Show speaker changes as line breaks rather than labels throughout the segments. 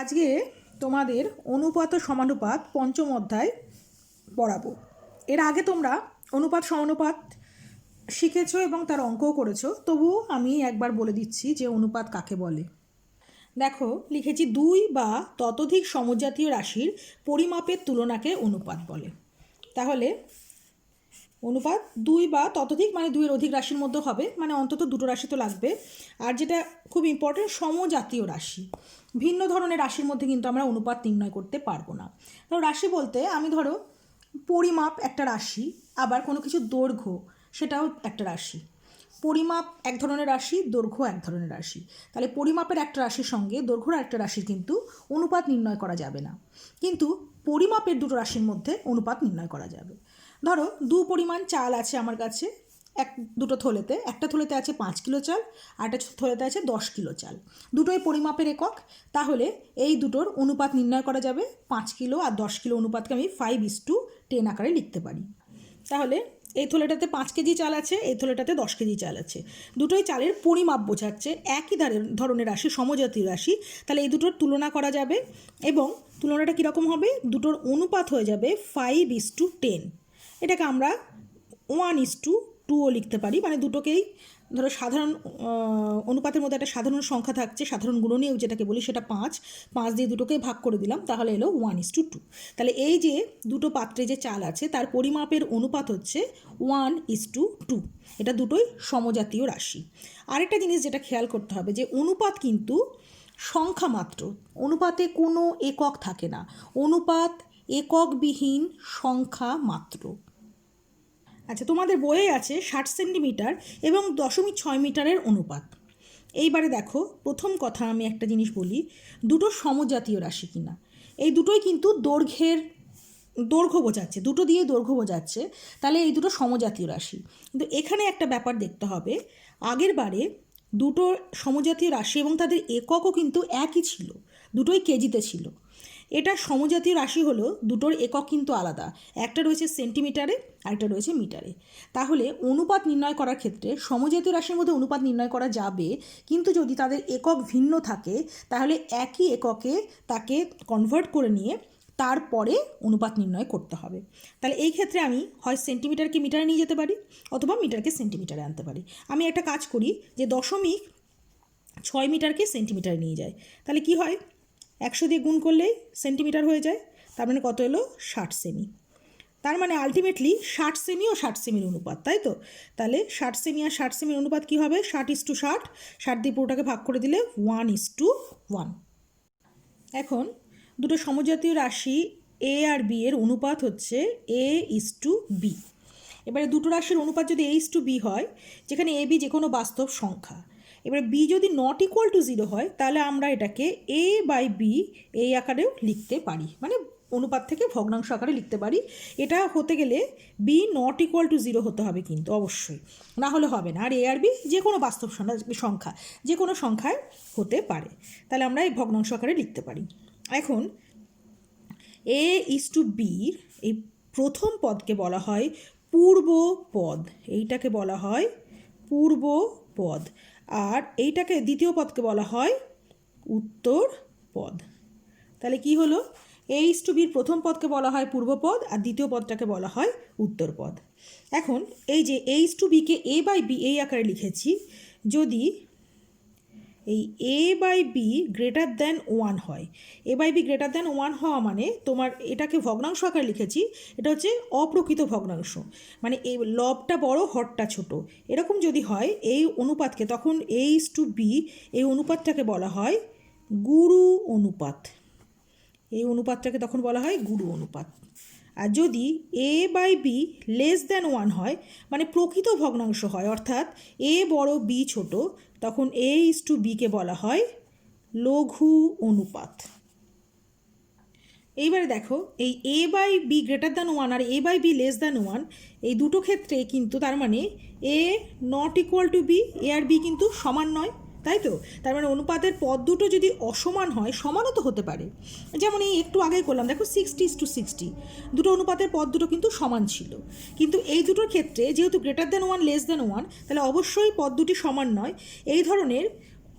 আজকে তোমাদের অনুপাত ও সমানুপাত পঞ্চম অধ্যায় পড়াবো। এর আগে তোমরা অনুপাত সমানুপাত শিখেছো এবং তার অঙ্কও করেছো, তবুও আমি একবার বলে দিচ্ছি যে অনুপাত কাকে বলে। দেখো, লিখেছি দুই বা ততোধিক সমজাতীয় রাশির পরিমাপের তুলনাকে অনুপাত বলে। তাহলে অনুপাত দুই বা ততোধিক মানে দুইয়ের অধিক রাশির মধ্যে হবে, মানে অন্তত দুটো রাশি তো লাগবে। আর যেটা খুব ইম্পর্টেন্ট, সমজাতীয় রাশি। ভিন্ন ধরনের রাশির মধ্যে কিন্তু আমরা অনুপাত নির্ণয় করতে পারবো না। তো রাশি বলতে আমি ধরো পরিমাপ একটা রাশি, আবার কোনো কিছু দৈর্ঘ্য সেটাও একটা রাশি। পরিমাপ এক ধরনের রাশি, দৈর্ঘ্য এক ধরনের রাশি। তাহলে পরিমাপের একটা রাশির সঙ্গে দৈর্ঘ্যের একটা রাশির কিন্তু অনুপাত নির্ণয় করা যাবে না, কিন্তু পরিমাপের দুটো রাশির মধ্যে অনুপাত নির্ণয় করা যাবে। ধরো দু পরিমাণ চাল আছে আমার কাছে, দুটো থলেতে, একটা থলেতে আছে 5 কিলো চাল আর একটা থলেতে আছে 10 কিলো চাল। দুটোই পরিমাপের একক, তাহলে এই দুটোর অনুপাত নির্ণয় করা যাবে। 5 কিলো আর 10 কিলো অনুপাতকে আমি 5:10 আকারে লিখতে পারি। তাহলে এই থলেটাতে 5 কেজি চাল আছে, এই থলেটাতে 10 কেজি চাল আছে। দুটোই চালের পরিমাপ বোঝাচ্ছে, একই ধরনের রাশি, সমজাতীয় রাশি। তাহলে এই দুটোর তুলনা করা যাবে, এবং তুলনাটা কীরকম হবে, দুটোর অনুপাত হয়ে যাবে 5:10। এটাকে আমরা 1:2ও লিখতে পারি। মানে দুটোকেই ধরো সাধারণ অনুপাতের মধ্যে একটা সাধারণ সংখ্যা থাকছে, সাধারণ গুণনীয়ক যেটাকে বলি, সেটা 5 দিয়ে দুটোকেই ভাগ করে দিলাম, তাহলে এলো 1:2। তাহলে এই যে দুটো পাত্রে যে চাল আছে তার পরিমাপের অনুপাত হচ্ছে 1:2। এটা দুটোই সমজাতীয় রাশি। আরেকটা জিনিস যেটা খেয়াল করতে হবে, যে অনুপাত কিন্তু সংখ্যা মাত্র, অনুপাতে কোনো একক থাকে না। অনুপাত এককবিহীন সংখ্যা মাত্র। আচ্ছা, তোমাদের বইয়ে আছে 60 সেন্টিমিটার এবং 0.6 মিটারের অনুপাত। এইবারে দেখো, প্রথম কথা আমি একটা জিনিস বলি, দুটো সমজাতীয় রাশি কিনা। এই দুটোই কিন্তু দৈর্ঘ্য বোঝাচ্ছে, দুটো দিয়ে দৈর্ঘ্য বোঝাচ্ছে, তাহলে এই দুটো সমজাতীয় রাশি। কিন্তু এখানে একটা ব্যাপার দেখতে হবে, আগের বারে দুটো সমজাতীয় রাশি এবং তাদের এককও কিন্তু একই ছিল, দুটোই কেজিতে ছিল। এটা সমজাতীয় রাশি হলো, দুটোর একক কিন্তু আলাদা, একটা রয়েছে সেন্টিমিটারে আর একটা রয়েছে মিটারে। তাহলে অনুপাত নির্ণয় করার ক্ষেত্রে সমজাতীয় রাশির মধ্যে অনুপাত নির্ণয় করা যাবে, কিন্তু যদি তাদের একক ভিন্ন থাকে তাহলে একই এককে তাকে কনভার্ট করে নিয়ে তারপরে অনুপাত নির্ণয় করতে হবে। তাহলে এই ক্ষেত্রে আমি হয় সেন্টিমিটারকে মিটারে নিয়ে যেতে পারি, অথবা মিটারকে সেন্টিমিটারে আনতে পারি। আমি একটা কাজ করি, যে 0.6 মিটারকে সেন্টিমিটারে নিয়ে যায়, তাহলে কি হয়, 100 দিয়ে গুণ করলেই সেন্টিমিটার হয়ে যায়। তার মানে কত এলো, 60 সেমি। তার মানে আলটিমেটলি 60 সেমি ও 60 সেমির অনুপাত, তাই তো? তাহলে 60 সেমি আর 60 সেমির অনুপাত কী হবে, 60:60। 60 দিয়ে পুরোটাকে ভাগ করে দিলে 1:1। এখন দুটো সমজাতীয় রাশি এ আর বি এর অনুপাত হচ্ছে A:B। এবারে দুটো রাশির অনুপাত যদি A:B হয়, যেখানে এ বি যে কোনো বাস্তব সংখ্যা, এবারে বি যদি নট ইকুয়াল টু 0 হয়, তাহলে আমরা এটাকে A/B এই আকারেও লিখতে পারি, মানে অনুপাত থেকে ভগ্নাংশ আকারে লিখতে পারি। এটা হতে গেলে বি নট ইকুয়াল টু 0 হতে হবে কিন্তু অবশ্যই, না হলে হবে না। আর এ আর বি যে কোনো বাস্তব সংখ্যা, যে কোনো সংখ্যায় হতে পারে, তাহলে আমরা এই ভগ্নাংশ আকারে লিখতে পারি। এখন A:Bর এই প্রথম পদকে বলা হয় পূর্ব পদ, এইটাকে বলা হয় পূর্ব পদ, আর এইটাকে দ্বিতীয় পদকে বলা হয় উত্তর পদ। তাহলে কি হলো, A:Bর প্রথম পদকে বলা হয় পূর্বপদ আর দ্বিতীয় পদটাকে বলা হয় উত্তর পদ। এখন এই যে A:Bকে A/B এই আকারে লিখেছি, যদি এই A/B গ্রেটার দ্যান 1 হয়, A/B গ্রেটার দ্যান 1 হওয়া মানে তোমার এটাকে ভগ্নাংশ আকারে লিখেছি, এটা হচ্ছে অপ্রকৃত ভগ্নাংশ, মানে এই লবটা বড় হরটা ছোট, এরকম যদি হয় এই অনুপাতকে, তখন A:B এই অনুপাতটাকে বলা হয় গুরু অনুপাত। এই অনুপাতটাকে তখন বলা হয় গুরু অনুপাত। আর যদি A/B লেস দ্যান 1 হয়, মানে প্রকৃত ভগ্নাংশ হয়, অর্থাৎ এ বড় বি ছোট, তখন A:Bকে বলা হয় লঘু অনুপাত। এইবারে দেখো, এই A/B গ্রেটার দ্যান 1 আর A/B লেস দ্যান 1 এই দুটো ক্ষেত্রে কিন্তু, তার মানে A not equal to B, A আর বি কিন্তু সমান নয়, তাই তো? তার মানে অনুপাতের পদ দুটো যদি অসমান হয়, সমানও তো হতে পারে। যেমন এই একটু আগেই করলাম, দেখো 60:60, দুটো অনুপাতের পদ দুটো কিন্তু সমান ছিল, কিন্তু এই দুটোর ক্ষেত্রে যেহেতু গ্রেটার দ্যান 1 লেস দ্যান 1, তাহলে অবশ্যই পদ দুটি সমান নয়। এই ধরনের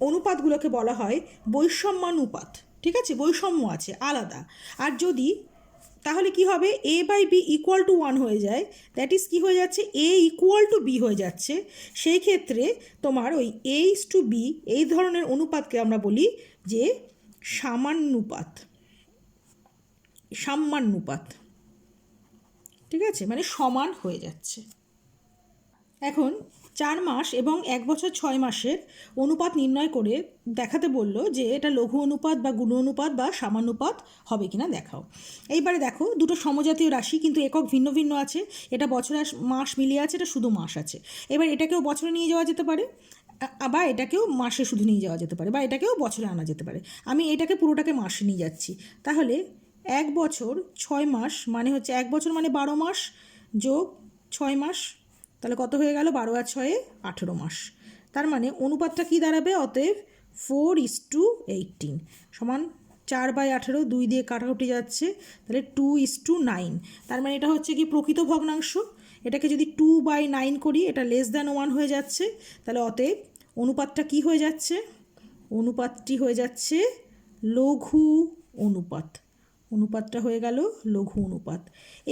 অনুপাতগুলোকে বলা হয় বৈষম্যানুপাত। ঠিক আছে, বৈষম্য আছে, আলাদা। আর যদি তাহলে কি হবে, এ বাই বি ইকুয়াল টু 1 হয়ে যায়, দ্যাট ইজ কী হয়ে যাচ্ছে, এ ইকুয়াল টু বি হয়ে যাচ্ছে। সেই ক্ষেত্রে তোমার ওই এ ইস টু বি এই ধরনের অনুপাতকে আমরা বলি যে সামান্যুপাত। সাম্যানুপাত, ঠিক আছে, মানে সমান হয়ে যাচ্ছে। এখন 4 মাস এবং 1 বছর 6 মাসের অনুপাত নির্ণয় করে দেখাতে বলল যে এটা লঘু অনুপাত বা গুণ অনুপাত বা সামানুপাত হবে কিনা দেখাও। এইবারে দেখো, দুটো সমজাতীয় রাশি কিন্তু একক ভিন্ন ভিন্ন আছে। এটা বছর আর মাস মিলিয়ে আছে, এটা শুধু মাস আছে। এবার এটাকেও বছরে নিয়ে যাওয়া যেতে পারে, বা এটাকেও মাসে শুধু নিয়ে যাওয়া যেতে পারে, বা এটাকেও বছরে আনা যেতে পারে। আমি এটাকে পুরোটাকে মাসে নিয়ে যাচ্ছি। তাহলে 1 বছর 6 মাস মানে হচ্ছে 1 বছর মানে 12 মাস যোগ 6 মাস, তাহলে কত হয়ে গেল, 12 আর 6 18 মাস। তার মানে অনুপাতটা কি দাঁড়াবে, অতএব 4:18 সমান 4/18, 2 দিয়ে কাটাকুটি যাচ্ছে, তাহলে 2:9। তার মানে এটা হচ্ছে কি প্রকৃত ভগ্নাংশ। এটাকে যদি 2/9 করি, এটা লেস দ্যান 1 হয়ে যাচ্ছে। তাহলে অতএব অনুপাতটা কি হয়ে যাচ্ছে, অনুপাতটি হয়ে যাচ্ছে লঘু অনুপাত। অনুপাতটা হয়ে গেল লঘু অনুপাত।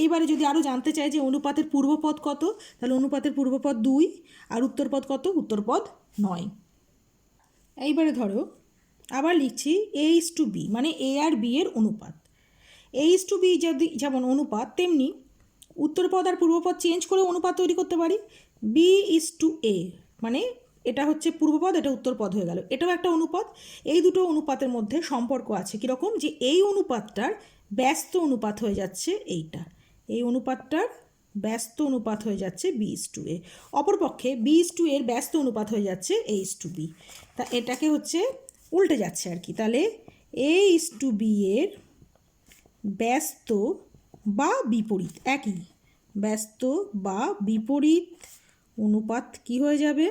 এইবারে যদি আরও জানতে চাই যে অনুপাতের পূর্বপদ কত, তাহলে অনুপাতের পূর্বপদ 2 আর উত্তরপদ কত, উত্তরপদ 9। এইবারে ধরো আবার লিখছি এ ইস টু বি, মানে এ আর বি এর অনুপাত। এ ইস টু বি যদি যেমন অনুপাত, তেমনি উত্তরপদ আর পূর্বপদ চেঞ্জ করে অনুপাত তৈরি করতে পারি। বি ইস টু এ, মানে এটা হচ্ছে পূর্বপদ, এটা উত্তরপদ হয়ে গেল, এটাও একটা অনুপাত। এই দুটো অনুপাতের মধ্যে সম্পর্ক আছে কীরকম, যে এই অনুপাতটার ব্যস্ত অনুপাত হয়ে যাচ্ছে এইটা, এই অনুপাতটার ব্যস্ত অনুপাত হয়ে যাচ্ছে বি ইস টু এ। অপরপক্ষে বি ইস টু এর ব্যস্ত অনুপাত হয়ে যাচ্ছে এ ইস টু বি। তা এটাকে হচ্ছে উল্টে যাচ্ছে আর কি। তাহলে এ ইস টু বি এর ব্যস্ত বা বিপরীত, একই, ব্যস্ত বা বিপরীত অনুপাত কি হয়ে যাবে,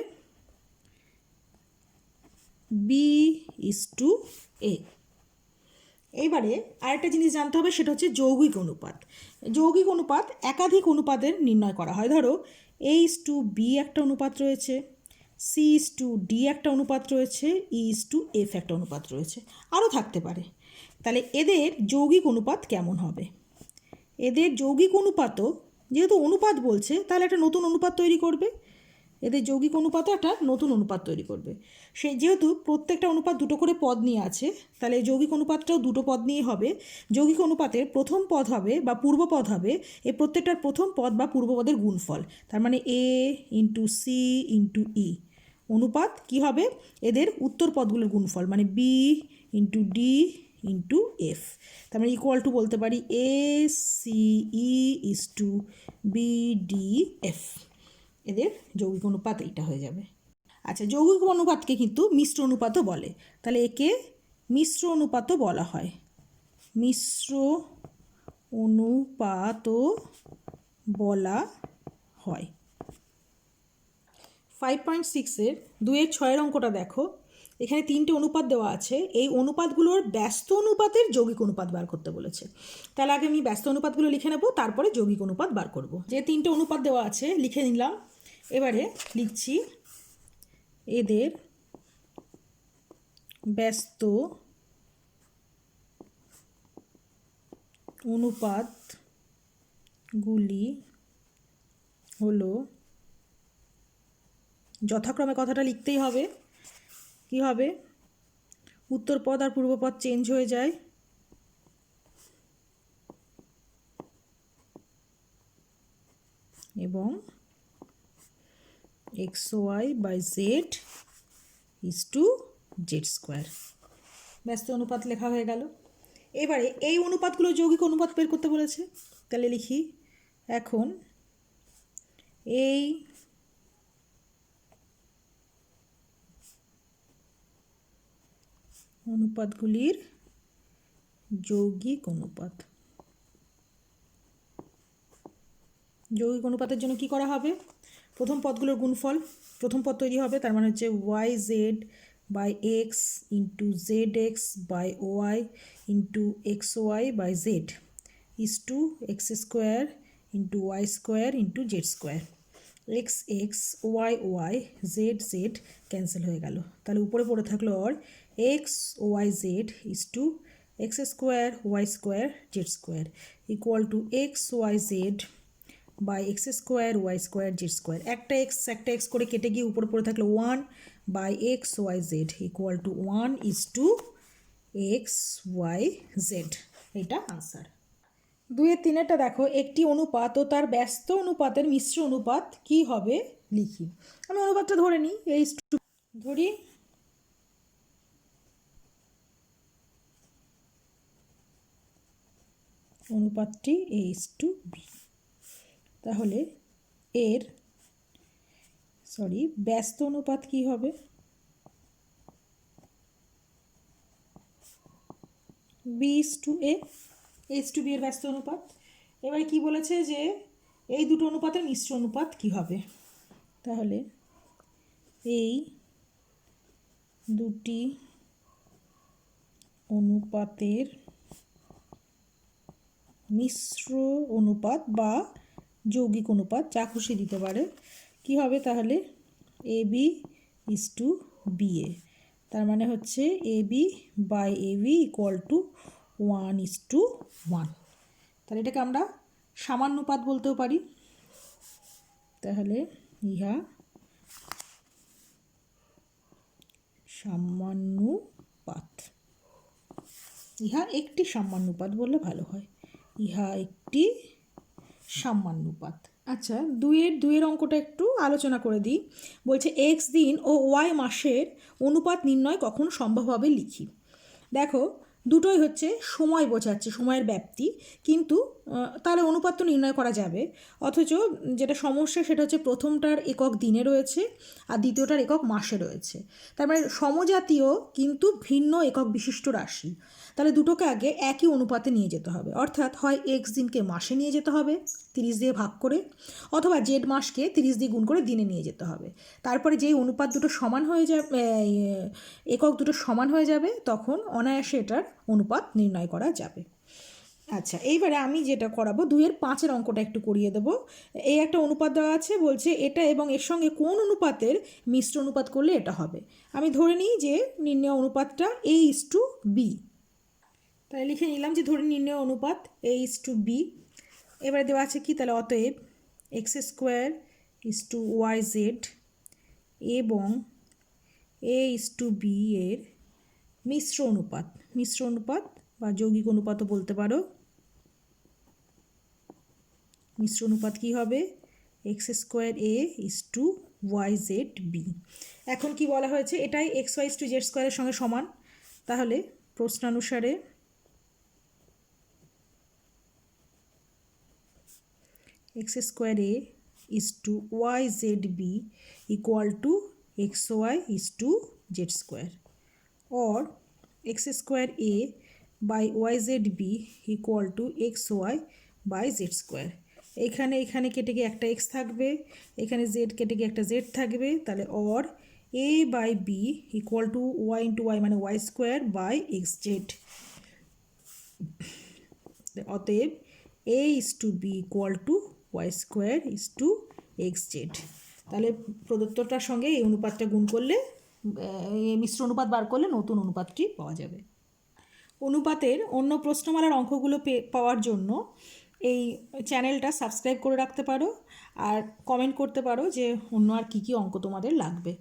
বি ইস টু এ। এইবারে আরেকটা জিনিস জানতে হবে, সেটা হচ্ছে যৌগিক অনুপাত। যৌগিক অনুপাত একাধিক অনুপাতের নির্ণয় করা হয়। ধরো এ ইস টু বি একটা অনুপাত রয়েছে, সি ইস টু ডি একটা অনুপাত রয়েছে, ই ইস টু এফ একটা অনুপাত রয়েছে, আরও থাকতে পারে। তাহলে এদের যৌগিক অনুপাত কেমন হবে, এদের যৌগিক অনুপাতও, যেহেতু অনুপাত বলছে তাহলে একটা নতুন অনুপাত তৈরি করবে, এদের যৌগিক অনুপাতও একটা নতুন অনুপাত তৈরি করবে। সেই যেহেতু প্রত্যেকটা অনুপাত দুটো করে পদ নিয়ে আছে, তাহলে যৌগিক অনুপাতটাও দুটো পদ নিয়ে হবে। যৌগিক অনুপাতের প্রথম পদ হবে বা পূর্বপদ হবে এই প্রত্যেকটার প্রথম পদ বা পূর্বপদের গুণফল, তার মানে A into C into E. অনুপাত কি হবে, এদের উত্তর পদগুলোর গুণফল, মানে B into D into F. তার মানে ইকুয়াল টু বলতে পারি A C E is to B D F. এদের যৌগিক অনুপাত এইটা হয়ে যাবে। আচ্ছা, যৌগিক অনুপাতকে কিন্তু মিশ্র অনুপাতও বলে, তাহলে একে মিশ্র অনুপাতও বলা হয়, মিশ্র অনুপাতও বলা হয়। 5.6-এর 2-6 অঙ্কটা দেখো, এখানে 3টে অনুপাত দেওয়া আছে, এই অনুপাতগুলোর ব্যস্ত অনুপাতের যৌগিক অনুপাত বার করতে বলেছে। তাহলে আগে আমি ব্যস্ত অনুপাতগুলো লিখে নেব, তারপরে যৌগিক অনুপাত বার করব। যে 3টে অনুপাত দেওয়া আছে লিখে নিলাম। এবারে লিখছি এদের ব্যস্ত অনুপাতগুলি হলো, যথাক্রমে কথাটা লিখতেই হবে, কি হবে, উত্তরপদ আর পূর্বপদ চেঞ্জ হয়ে যায়, এবং X Y by Z is to Z square. ব্যস্ত অনুপাত লেখা হয়ে গেল। এবারে এই অনুপাতগুলো যৌগিক অনুপাত বের করতে বলেছে, তাহলে লিখি এখন এই অনুপাতগুলির যৌগিক অনুপাত। যৌগিক অনুপাতের জন্য কি করা হবে, প্রথম পদগুলোর গুণফল, প্রথম পদ তৈরি হবে, তার মানে হচ্ছে y z by x into z x by y into x Y by Z is to x square into y square into z square. X x y y z z cancel হয়ে গেল, তাহলে উপরে পড়ে থাকলো আর x Y z is to x square y square z square equal to x Y z by x square y square z square. একটা x করে কেটে গিয়ে উপর পড়ে থাকলে 1 by X Y Z equal to 1:2 X Y Z. এটা answer. 2-3টা দেখো, একটি অনুপাত ও তার ব্যস্ত অনুপাতের মিশ্র অনুপাত কি হবে লিখি। আমি অনুপাতটা ধরে নিই, ধরি অনুপাতটি A:B। তাহলে এর ব্যস্ত অনুপাত কি হবে, B:A। A:B এর ব্যস্ত অনুপাত। এবারে কি বলেছে যে এই দুটো অনুপাতের মিশ্র অনুপাত কি হবে, তাহলে এই দুটি অনুপাতের মিশ্র অনুপাত বা যৌগিক অনুপাত যা খুশি দিতে পারে কি হবে, তাহলে AB:BA। তার মানে হচ্ছে AB/AB ইকুয়াল টু 1:1। তাহলে এটাকে আমরা সামান্যপাত বলতেও পারি। তাহলে ইহা সামান্যপাত, ইহা একটি সামান্যপাত বললে ভালো হয়, ইহা একটি সামান্যপাত। আচ্ছা, 2-এর অঙ্কটা একটু আলোচনা করে দিই। বলছে এক্স দিন ও ওয়াই মাসের অনুপাত নির্ণয় কখন সম্ভব হবে লিখি। দেখো, দুটোই হচ্ছে সময় বোঝাচ্ছে, সময়ের ব্যাপ্তি, কিন্তু তাহলে অনুপাত তো নির্ণয় করা যাবে। অথচ যেটা সমস্যা সেটা হচ্ছে প্রথমটার একক দিনে রয়েছে আর দ্বিতীয়টার একক মাসে রয়েছে। তার মানে সমজাতীয় কিন্তু ভিন্ন একক বিশিষ্ট রাশি। তাহলে দুটোকে আগে একই অনুপাতে নিয়ে যেতে হবে, অর্থাৎ হয় এক্স দিনকে মাসে নিয়ে যেতে হবে 30 দিয়ে ভাগ করে, অথবা জেড মাসকে 30 দিয়ে গুণ করে দিনে নিয়ে যেতে হবে। তারপরে যেই অনুপাত দুটো সমান হয়ে যাবে, একক দুটো সমান হয়ে যাবে, তখন অনায়াসে এটার অনুপাত নির্ণয় করা যাবে। আচ্ছা, এইবারে আমি যেটা করাবো 2-5 অঙ্কটা একটু করিয়ে দেবো। এই একটা অনুপাত দেওয়া আছে, বলছে এটা এবং এর সঙ্গে কোন অনুপাতের মিশ্র অনুপাত করলে এটা হবে। আমি ধরে নিই যে নির্ণয় অনুপাতটা A:B। তাই লিখে নিলাম যে ধরে নির্ণয় অনুপাত A:B। এবারে দেওয়া আছে কি, তাহলে অতএব x²:yz এবং A:B এর মিশ্র অনুপাত বা যৌগিক অনুপাতও বলতে পারো। মিশ্র অনুপাত কি হবে, x²A:yzb। এখন কি বলা হয়েছে, এটাই xy:z² এর সঙ্গে সমান। তাহলে প্রশ্নানুসারে x²A:yzb equal to xy:z², or x²A/yzb equal to xy/z²। এখানে কেটে গিয়ে একটা x থাকবে, এখানে z কেটে গিয়ে একটা z থাকবে, তাহলে or A/b equal to y into y মানে y²/xz। অতএব A:B equal to y²:xz। তাহলে প্রদত্তটার সঙ্গে এই অনুপাতটা গুণ করলে, মিশ্র অনুপাত বার করলে নতুন অনুপাতটি পাওয়া যাবে। অনুপাতের অন্য প্রশ্নমালার অঙ্কগুলো পাওয়ার জন্য এই চ্যানেলটা সাবস্ক্রাইব করে রাখতে পারো আর কমেন্ট করতে পারো যে অন্য আর কী কী অঙ্ক তোমাদের লাগবে।